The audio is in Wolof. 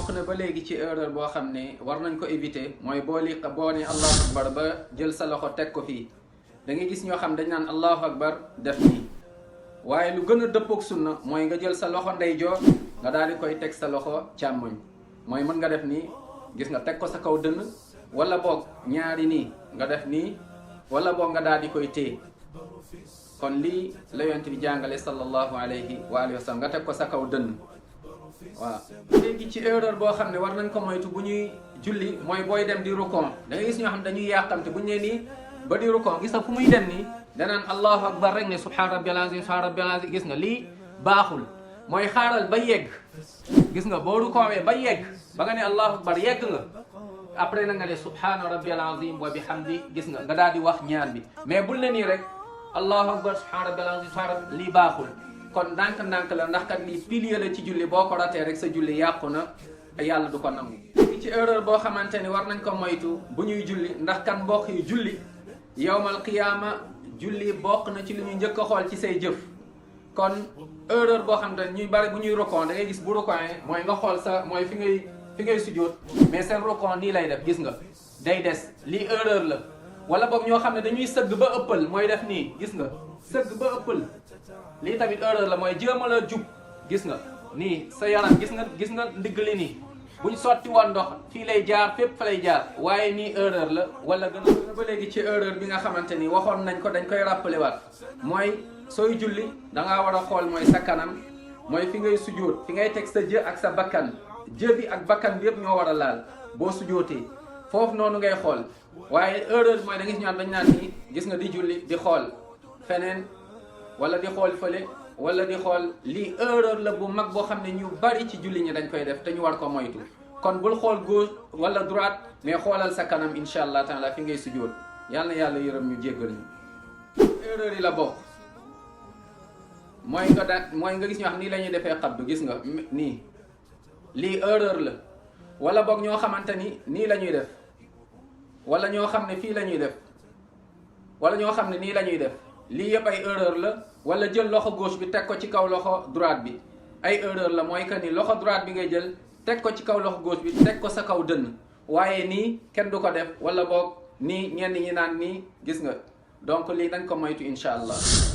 bokk na ba léegi ci erreur boo xam ne war nañ ko éviter mooy boo ne allahu akbar ba jël sa loxo teg ko fii da ngay gis ñoo xam dañ naan allahu akbar def nii waaye lu gën a dëppook sunna mooy nga jël sa loxo ndeyjoor nga daal di koy teg sa loxo càmmoñ mooy mën nga def nii gis nga teg ko sa kaw dënn wala boog ñaari nii nga def nii wala boog nga daal di koy téye kon lii la yonent bi jàngale sallallahu alayhi wa sallam nga teg ko sa kaw dënn waaw. léegi ci erreur boo xam ne war nañ ko moytu bu ñuy julli mooy booy dem di rukon da ngay gis ñoo xam dañuy yàqamte bu ñu nee nii ba di rukon gis nga fu muy dem nii danaan allahu akbar rek ne subhaana rabbil azim subhaana rabbil azim gis nga lii baaxul mooy xaaral ba yegg gis nga boo rukoowee ba yegg ba nga ne allahu akbar yegg nga après na nga ne subhaana rabbil azim wa bihamdi gis nga nga daal di wax ñaan bi mais bul ne nii rek allahu akbar subhaana rabbil azim subhaana lii baaxul kon ndànk-ndànk la ndax kat lii pilier la ci julli boo ko ratee rek sa julli yàqu na yàlla du ko nangu. ci erreur boo xamante ni war nañ ko moytu bu ñuy julli ndax kan mbokk yi julli yawmal qiyaama julli bokk na ci li ñuy njëkk a xool ci say jëf kon erreur boo xamante ni ñuy bari bu ñuy rokon da ngay gis bu rokoné mooy nga xool sa mooy fi ngay sujjóot mais seen rokon nii lay def gis nga day des lii erreur la wala boog ñoo xam ne dañuy sëgg ba ëppal mooy def nii gis nga sëgg ba ëppal lii tamit erreur la mooy jéem a la jub gis nga nii sa yaram gis nga ndigg li nii buñ sotti woon ndox fii lay jaar fépp fa lay jaar waaye nii erreur la wala gën a ba léegi ci erreur bi nga xamante ni waxoon nañ ko dañ koy rappelé waat mooy sooy julli dangaa war a xool mooy sa kanam mooy fi ngay sujjóot fi ngay teg sa jë ak sa bakkan jë bi ak bakkan bi yëpp ñoo war a laal boo sujjóotee foofu noonu ngay xool waaye erreur bi mooy da nga gis ñaan dañ naan nii gis nga di julli di xool feneen wala di xool fële wala di xool lii erreur la bu mag boo xam ne ñu bari ci julli ñi dañ koy def te ñu war ko moytu kon bul xool gauche wala droite mais xoolal sa kanam incha allah taala fi ngay sujjóot yal na yàlla yërëm ñu jéggal ñu. erreur yi la bokk mooy nga gis ñoo xam nii la ñuy defee xabdu gis nga nii lii erreur la wala boog ñoo xamante ni nii la ñuy def wala ñoo xam ne fii la ñuy def wala ñoo xam ne nii la ñuy def. lii yëpp ay erreur la wala jël loxo gauche bi teg ko ci kaw loxo droite bi ay erreur la mooy que ni loxo droite bi ngay jël teg ko ci kaw loxo gauche bi teg ko sa kaw dënn waaye nii kenn du ko def wala boog nii ñenn ñi naan nii gis nga donc lii dañ ko moytu incha allah.